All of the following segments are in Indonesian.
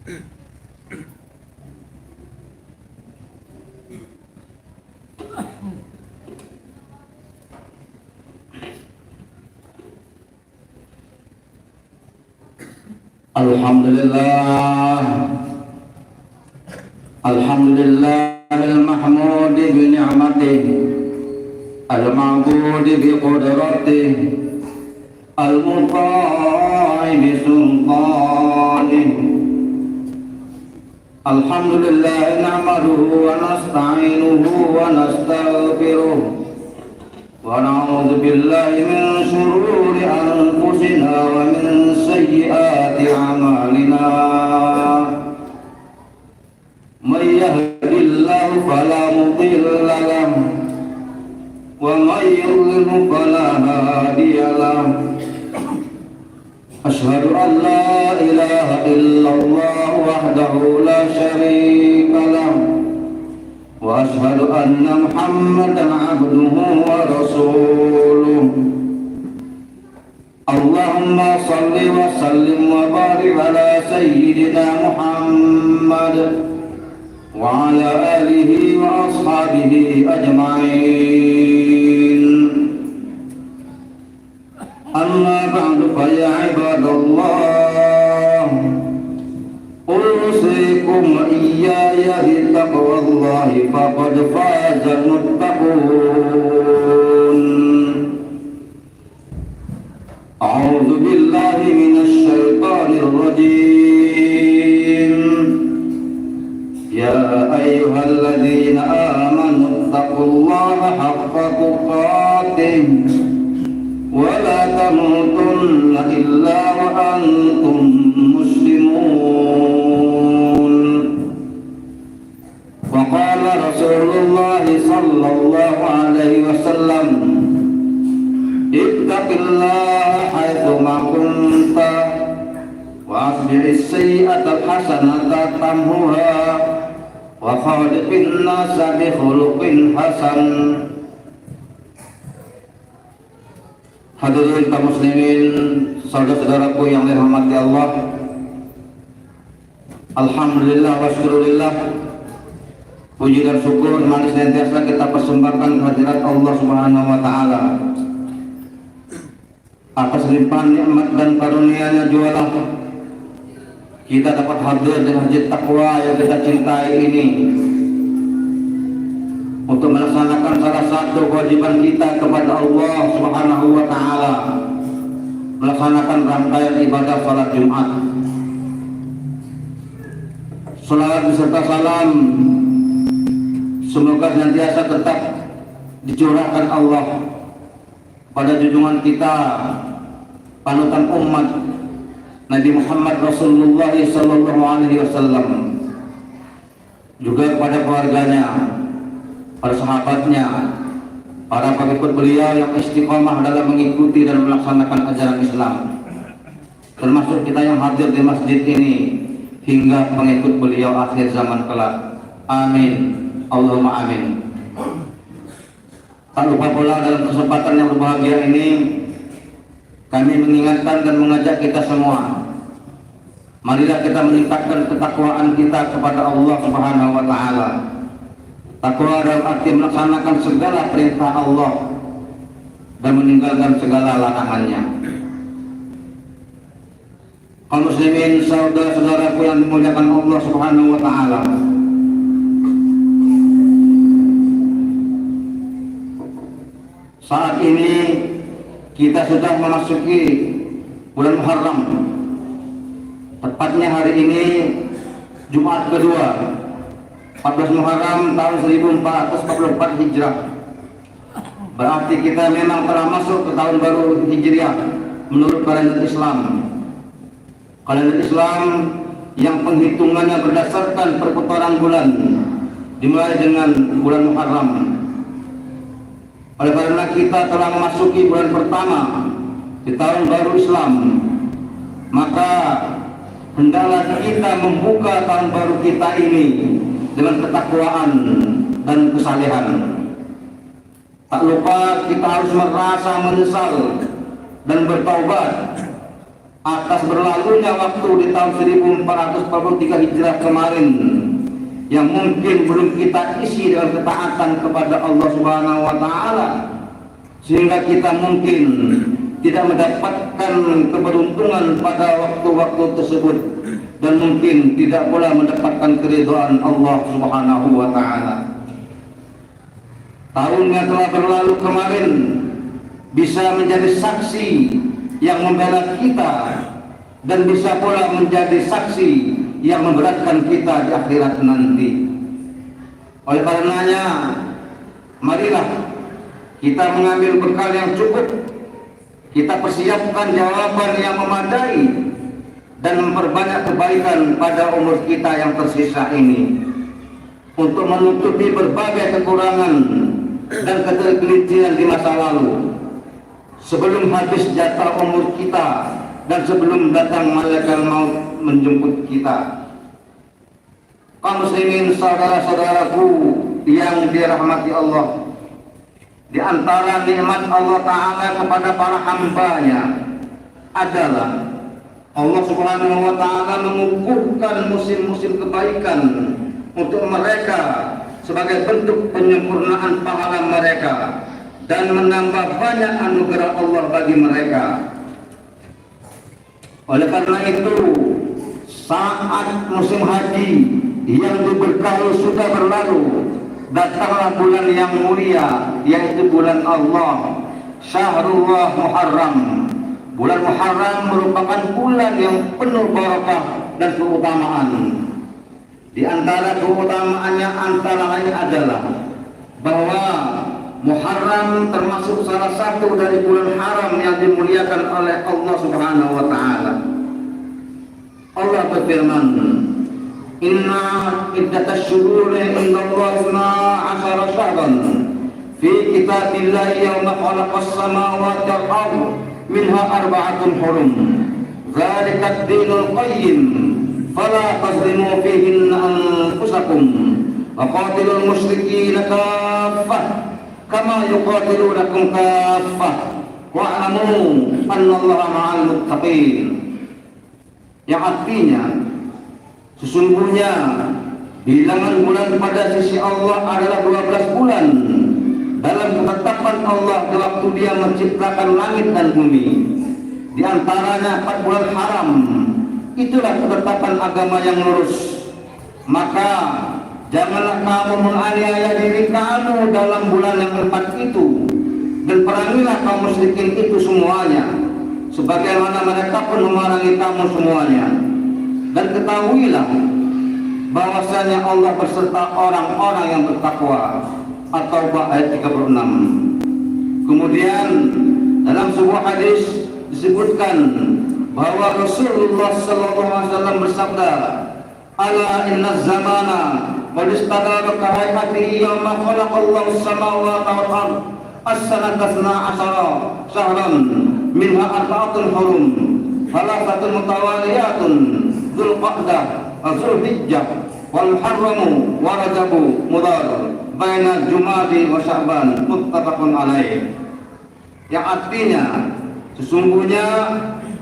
Alhamdulillah, alhamdulillahil mahmudi bi ni'matihi, al-ma'budi bi qudratihi, al-muta'i bi sultanihi. Alhamdulillah nahmaduhu wa nasta'inuhu wa nastaghfiruh wa na'udzu billahi min shururi anfusina wa min sayyiati a'malina. May yahdihillahu fala mudilla lahu wa may yudlil fala hadiya lahu. Asyhadu an la ilaha illallah wahdahu la syarika lahu wa asyhadu anna Muhammadan abduhu wa rasuluh. Allahumma salli wa sallim wa barik ala sayyidina Muhammad wa ala alihi wa ashabihi ajma'in. Amma ba'du fa ya ibadallah, usikum wa iyaya bi taqwallahi faqad faza muttaqun. A'udzu billahi minasy syaithanir rajim. Ya ayyuhalladzina amanu taqullaha haqqa tuqatih wa la tamutunna illa wa antum muslimun. Wa qala Rasulullah sallallahu alaihi wasallam, ittaqillaha haitsu ma kunta wa asbi'is sayyi'ata hasanata tamhuha wa khaliqin nasa bi khuluqin hasan. Hadirin kaum muslimin, saudara-saudaraku yang dirahmati Allah, alhamdulillah wa syukurillah, puji dan syukur mari senantiasa kita persembahkan kehadirat Allah Subhanahu wa taala. Atas limpahan nikmat dan karunia-Nya jualah kita dapat hadir di masjid takwa yang kita cintai ini untuk melaksanakan salah satu kewajiban kita kepada Allah Subhanahu wa taala, melaksanakan rangkaian ibadah salat Jumat. Salawat beserta salam semoga senantiasa tetap dicurahkan Allah pada junjungan kita, panutan umat Nabi Muhammad Rasulullah sallallahu alaihi wasallam, juga kepada keluarganya, para sahabatnya, para pengikut beliau yang istiqomah dalam mengikuti dan melaksanakan ajaran Islam, termasuk kita yang hadir di masjid ini hingga pengikut beliau akhir zaman kelak. Amin, Allahumma amin. Tak lupa pula dalam kesempatan yang berbahagia ini kami mengingatkan dan mengajak kita semua, marilah kita meningkatkan ketakwaan kita kepada Allah Subhanahu wa taala. Takwa dalam arti melaksanakan segala perintah Allah dan meninggalkan segala larangannya. Kaum muslimin, saudara-saudaraku yang dimuliakan Allah Subhanahu wa taala, saat ini kita sudah memasuki bulan Muharram. Tepatnya hari ini Jumat kedua 14 Muharram tahun 1444 Hijrah. Berarti kita memang telah masuk ke tahun baru Hijriah menurut kalender Islam. Kalender Islam yang penghitungannya berdasarkan perputaran bulan dimulai dengan bulan Muharram. Oleh karena kita telah memasuki bulan pertama di tahun baru Islam, maka hendaklah kita membuka tahun baru kita ini dengan ketakwaan dan kesalehan. Tak lupa kita harus merasa menyesal dan bertaubat atas berlalunya waktu di tahun 1443 Hijrah kemarin yang mungkin belum kita isi dengan ketaatan kepada Allah Subhanahu wa taala, sehingga kita mungkin tidak mendapatkan keberuntungan pada waktu-waktu tersebut dan mungkin tidak pula mendapatkan keridhaan Allah Subhanahu wa taala. Tahun yang telah berlalu kemarin bisa menjadi saksi yang membela kita dan bisa pula menjadi saksi yang memberatkan kita di akhirat nanti. Oleh karenanya, marilah kita mengambil bekal yang cukup, kita persiapkan jawaban yang memadai dan memperbanyak kebaikan pada umur kita yang tersisa ini untuk menutupi berbagai kekurangan dan ketergelinciran di masa lalu sebelum habis jatah umur kita dan sebelum datang malaikat maut menjemput kita. Kaum muslimin saudara-saudaraku yang dirahmati Allah, di antara nikmat Allah Ta'ala kepada para hambanya adalah Allah Subhanahu wa Ta'ala mengukuhkan musim-musim kebaikan untuk mereka sebagai bentuk penyempurnaan pahala mereka dan menambah banyak anugerah Allah bagi mereka. Oleh karena itu, saat musim haji yang diberkahi sudah berlalu, datanglah bulan yang mulia, yaitu bulan Allah, Syahrullah Muharram. Bulan Muharram merupakan bulan yang penuh barakah dan keutamaan. Di antara keutamaannya antara lain adalah bahwa Muharram termasuk salah satu dari bulan haram yang dimuliakan oleh Allah Subhanahu wa taala. Allah berfirman, "Inna iddatash syuhuri indallahi 12 syahran fi kitabillahi yawma khalaqas samawati wal ardh minha arba'atun hurum. Dzalika ad-dinul qayyim fala tazlimu fihinna anfusakum wa qatilul musyrikeena kaffah kama yuqatilunakum kaffah wa'lamu annallaha ma'al muttaqin." Yang artinya, sesungguhnya bilangan bulan pada sisi Allah adalah 12 bulan dalam ketetapan Allah di waktu Dia menciptakan langit dan bumi. Di antaranya 4 bulan haram. Itulah ketetapan agama yang lurus. Maka janganlah kamu menganiaya diri kamu dalam bulan yang 4 itu, dan perangilah kaum musyrikin itu semuanya, sebagaimana mereka pun memerangi kamu semuanya. Dan ketahuilah bahwasanya Allah berserta orang-orang yang bertakwa. At-Taubah ayat 36. Kemudian dalam sebuah hadis disebutkan bahwa Rasulullah SAW bersabda, "Ala inna zamana qad istadara ka hayatihi yawma khalaqallahu as-samawati wal ardh as-sanata 12 syahran minha arba'atun hurum thalathatun mutawaliyatun Dzulqa'dah wa Dzulhijjah wal Muharram wa Rajab Mudhar baina Jumadi wa Sya'ban muttafaqun alaih." Yang artinya, sesungguhnya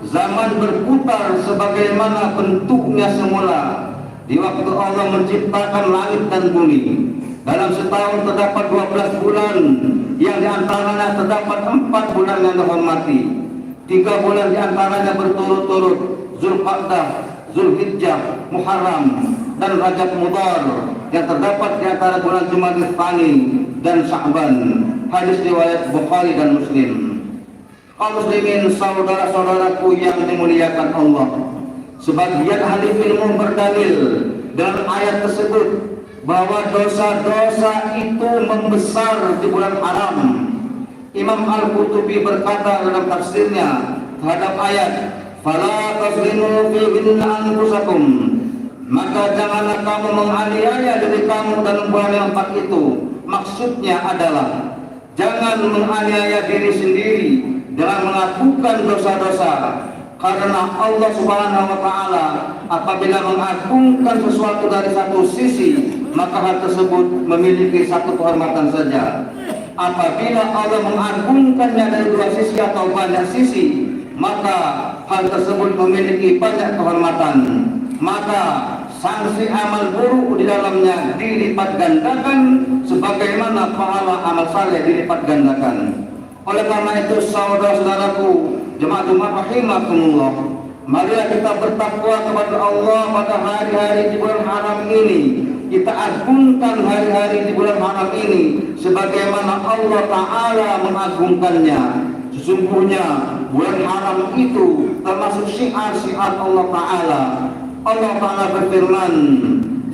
zaman berputar sebagaimana bentuknya semula di waktu Allah menciptakan langit dan bumi. Dalam setahun terdapat 12 bulan, yang diantaranya terdapat 4 bulan yang dihormati. 3 bulan diantaranya berturut-turut, Dzulqa'dah, Dzulhijjah, Muharram, dan Rajab Mudhar, yang terdapat di antara bulan Jumadil Tsani dan Sya'ban. Hadis riwayat Bukhari dan Muslim. Kaum muslimin saudara-saudaraku yang dimuliakan Allah, sebagian ahli ilmu berdalil dalam ayat tersebut bahwa dosa-dosa itu membesar di bulan haram. Imam Al-Qurtubi berkata dalam tafsirnya terhadap ayat, "Fala tazlimu fihinna anfusakum." Maka janganlah kamu menganiaya diri kamu dalam bulan yang 4 itu. Maksudnya adalah jangan menganiaya diri sendiri dengan melakukan dosa-dosa, karena Allah Subhanahu wa taala apabila mengagungkan sesuatu dari satu sisi, maka hal tersebut memiliki satu kehormatan saja. Apabila Allah mengagungkannya dari 2 sisi atau banyak sisi, maka hal tersebut memiliki banyak kehormatan, maka sanksi amal buruk di dalamnya dilipat gandakan sebagaimana pahala amal saleh dilipat gandakan. Oleh karena itu saudara-saudaraku jemaat rahimakumullah, marilah kita bertakwa kepada Allah pada hari-hari di bulan haram ini. Kita agungkan hari-hari di bulan haram ini sebagaimana Allah Ta'ala mengagungkannya. Sesungguhnya bulan haram itu termasuk syiar-syiar Allah Ta'ala. Allah Ta'ala berfirman,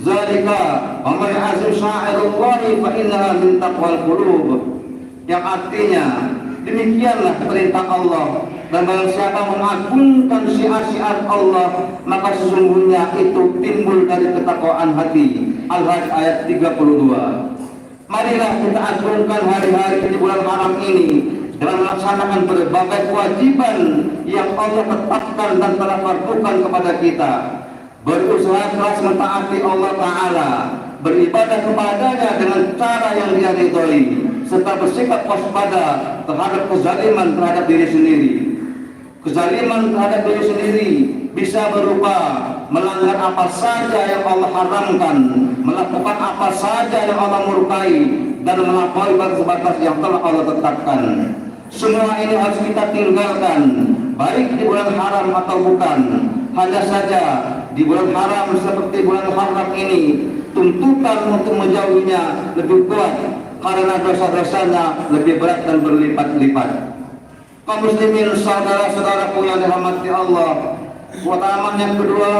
"Zalika wa man ya'zim sya'irallahi fa innaha min taqwal qulub." Yang artinya demikianlah perintah Allah, dan barang siapa mengagungkan syiar-syiar Allah maka sesungguhnya itu timbul dari ketakwaan hati. Al-Hajj ayat 32. Marilah kita agungkan hari-hari di bulan haram ini dalam melaksanakan berbagai kewajiban yang Allah tetapkan dan telah fardukan kepada kita. Berusaha keras mentaati Allah Ta'ala, beribadah kepadanya dengan cara yang Dia ridhoi, serta bersikap waspada terhadap kezaliman terhadap diri sendiri. Kezaliman terhadap diri sendiri bisa berupa melanggar apa saja yang Allah haramkan, melakukan apa saja yang Allah murkai, dan melampaui batas-batas yang telah Allah tetapkan. Semua ini harus kita tinggalkan, baik di bulan haram atau bukan. Hanya saja di bulan haram seperti bulan haram ini, tuntutan untuk menjauhinya lebih kuat karena dosa-dosanya lebih berat dan berlipat-lipat. Kaum muslimin saudara-saudaraku yang dirahmati Allah, keutamaan yang kedua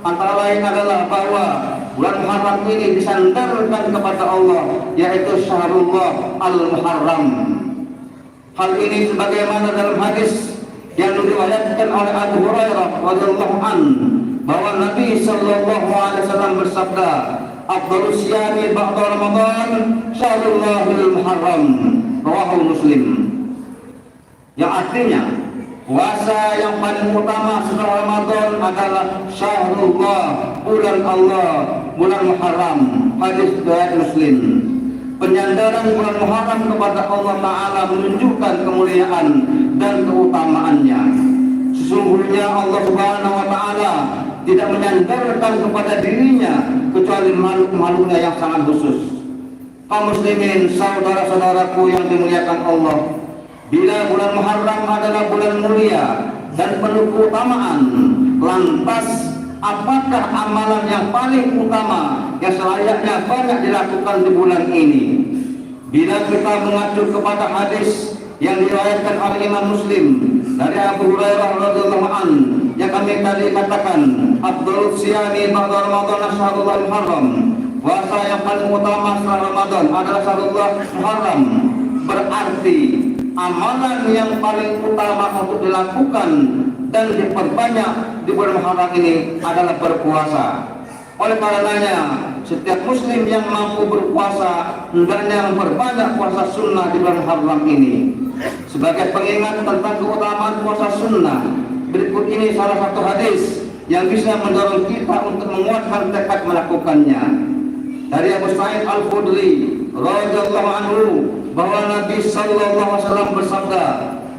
antara lain adalah bahwa bulan haram ini disandarkan kepada Allah, yaitu Syahrullah Al-Muharram. Hal ini sebagaimana dalam hadis yang diriwayatkan oleh Abu Hurairah radhiyallahu anhu bahwa Nabi sallallahu alaihi wasallam bersabda, "Afdhalus siyami ba'da Ramadan Syahrullahil Muharram." Rawahu Muslim. Yang artinya puasa yang paling utama setelah Ramadan adalah Syahrullah, bulan Allah, bulan Muharram. Hadis riwayat Muslim. Penyandaran bulan Muharram kepada Allah Ta'ala menunjukkan kemuliaan dan keutamaannya. Sesungguhnya Allah Subhanahu wa Ta'ala tidak menyandarkan kepada dirinya kecuali makhluk-makhluknya yang sangat khusus. Kaum muslimin saudara-saudaraku yang dimuliakan Allah, bila bulan Muharram adalah bulan mulia dan penuh keutamaan, lantas apakah amalan yang paling utama yang selayaknya banyak dilakukan di bulan ini? Bila kita mengacu kepada hadis yang diriwayatkan oleh Imam Muslim dari Abu Hurairah radhiyallahu anhu yang kami tadi katakan, afdhalus siyami ba'da Ramadan Syahrul Muharram, puasa yang paling utama setelah Ramadan adalah Syahrul Muharram, berarti amalan yang paling utama untuk dilakukan dan diperbanyak di bulan Muharram ini adalah berpuasa. Oleh karenanya setiap muslim yang mampu berpuasa hendaknya memperbanyak puasa sunnah di bulan Muharram ini. Sebagai pengingat tentang keutamaan puasa sunnah, berikut ini salah satu hadis yang bisa mendorong kita untuk menguatkan tekad melakukannya. Dari Abu Sa'id Al-Khudri radhiyallahu anhu bahwa Nabi sallallahu alaihi wasallam bersabda,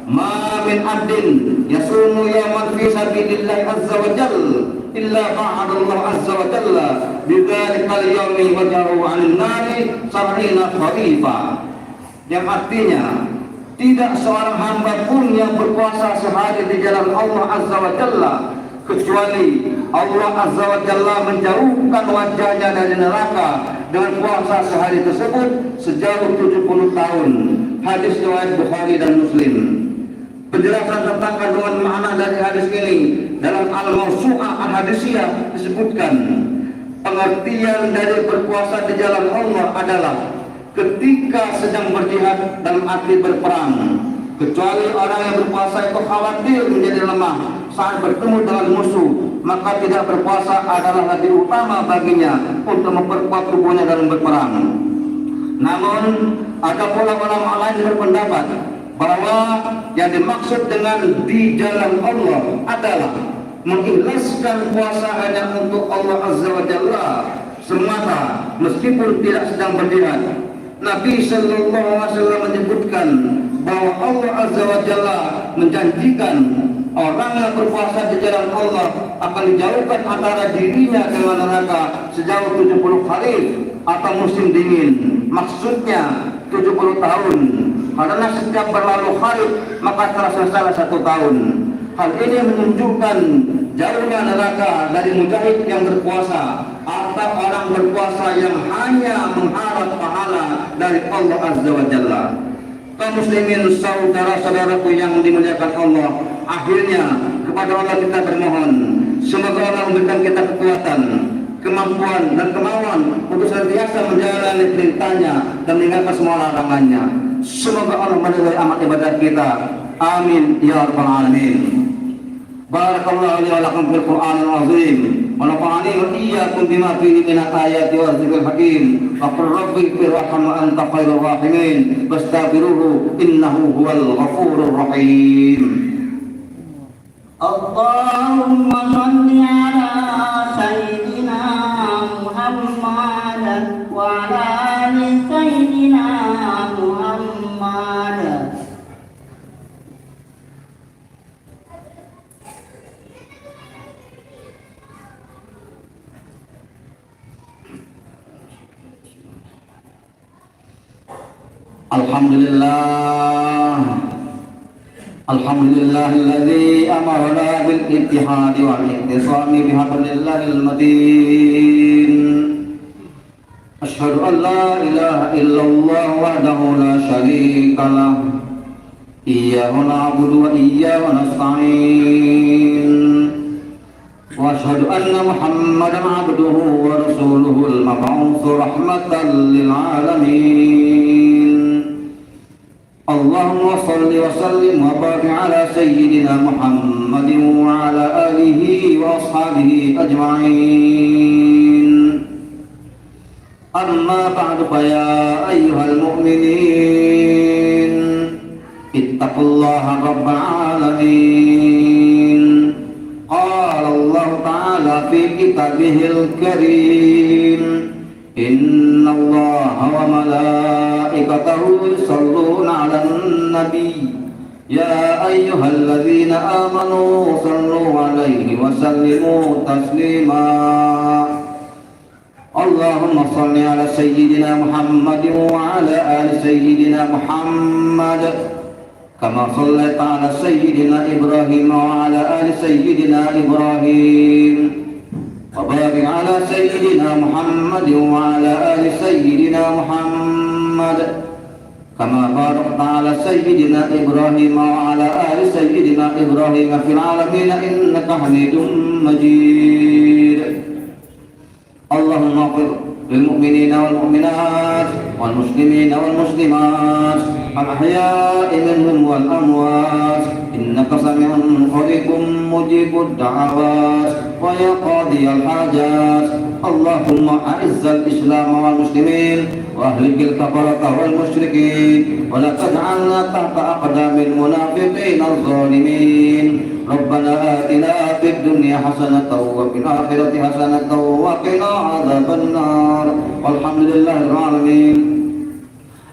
"Ma min 'abdin yasumu yawman fi sabilillah azza wa jalla illa ba'ada Allah azza wa jalla bidzalikal yawmi wajahu 'anil nari 70 kharifa." Yang artinya, tidak seorang hamba pun yang berpuasa sehari di jalan Allah azza wa jalla kecuali Allah azza wa jalla menjauhkan wajahnya dari neraka dengan puasa sehari tersebut sejauh 70 tahun. Hadis riwayat Bukhari dan Muslim. Penjelasan tentang kandungan makna dari hadis ini dalam Al-Mawsu'ah Al-Hadisiyah disebutkan, pengertian dari berpuasa di jalan Allah adalah ketika sedang berjihad dalam arti berperang, kecuali orang yang berpuasa itu khawatir menjadi lemah saat bertemu dengan musuh, maka tidak berpuasa adalah lebih utama baginya untuk memperkuat tubuhnya dalam berperang. Namun ada pula ulama lain berpendapat bahwa yang dimaksud dengan di jalan Allah adalah mengikhlaskan puasa hanya untuk Allah azza wa jalla semata, meskipun tidak sedang berjihad. Nabi sallallahu alaihi wasallam menyebutkan bahwa Allah azza wa jalla menjanjikan orang yang berpuasa di jalan Allah akan dijauhkan antara dirinya dengan neraka sejauh 70 hari atau musim dingin. Maksudnya 70 tahun. Karena setiap berlalu hari maka terasa salah 1 tahun. Hal ini menunjukkan jauhnya neraka dari mujahid yang berpuasa atau orang berpuasa yang hanya mengharap pahala dari Allah Azza wa Jalla. Kaum muslimin, saudara-saudaraku yang dimuliakan Allah, akhirnya kepada Allah kita bermohon, semoga Allah memberikan kita kekuatan, kemampuan dan kemauan untuk senantiasa menjalani perintahnya dan meninggalkan semua larangannya. Semoga Allah meridai amal ibadah kita. Amin ya rabbal alamin. Barakallahu li wa lakum fil Qur'anil azim wa nafa'ani wa iyyakum bima fihi min ayati wa dzikril hakim. Wa qur rabbi irham wa anta khairur rahimin wastaghfiruhu innahu huwal ghafurur rahim. Allahumma shalli ala sayyidina Muhammad wa ala ali sayyidina Muhammad. Alhamdulillahilladzi amarna bil ittihadi wal ihtisami bihablillahil matin. Asyhadu an la ilaha illallah wahdahu la syarika lah. Iyyahu na'budu wa iyyahu nasta'in. Wa asyhadu anna Muhammadan 'abduhu wa rasuluhul mab'uutsu rahmatan lil 'alamin. Allahumma salli wa sallim wa barik ala sayyidina Muhammadin wa ala alihi wa ashabihi ajma'in. Amma ba'du fa ya ayyuhal mu'minin ittaqullaha rabbal alamin. Qala Allah ta'ala fi kitabihil karim, inna Allah wa malaikatahu yusalluna 'alan nabi ya ayyuhalladzina amanu sallu 'alaihi wa sallimu taslima. Allahumma salli 'ala sayyidina Muhammadin wa 'ala ali sayyidina Muhammad kama shallaita 'ala sayyidina Ibrahim wa 'ala ali sayyidina Ibrahim. وبارك على سيدنا محمد وعلى آل سيدنا محمد كما باركت على سيدنا إبراهيم وعلى آل سيدنا إبراهيم في العالمين إنك حميد مجيد. اللهم اغفر للمؤمنين والمؤمنات والمسلمين والمسلمات الأحياء منهم والأموات إنك سميع قريب مجيب الدعوات ويا قاضي الحاجات. اللهم أعز الإسلام والمسلمين وأهلك الكفرة والمشركين ولا تجعلنا تحت أقدام المنافقين الظالمين. ربنا آتنا في الدنيا حسنة وفي الآخرة حسنة وقنا عذاب النار والحمد لله رب العالمين.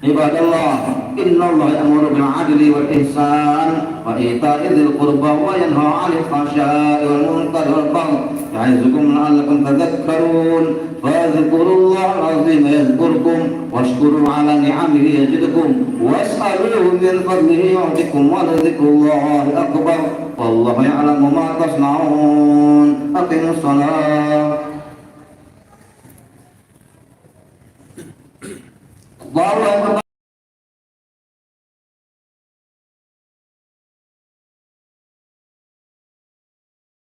عباد الله إن الله يأمر بالعدل والإحسان وإيتاء ذي القربى وينهى عن الفحشاء والمنكر والبغي يعظكم لعلكم تذكرون. فاذكروا الله العظيم يذكركم واشكروا على نعمه يزدكم واسألوه من فضله يعطكم ولذكر الله أكبر والله يعلم ما تصنعون. أقيموا الصلاة. الله أكبر.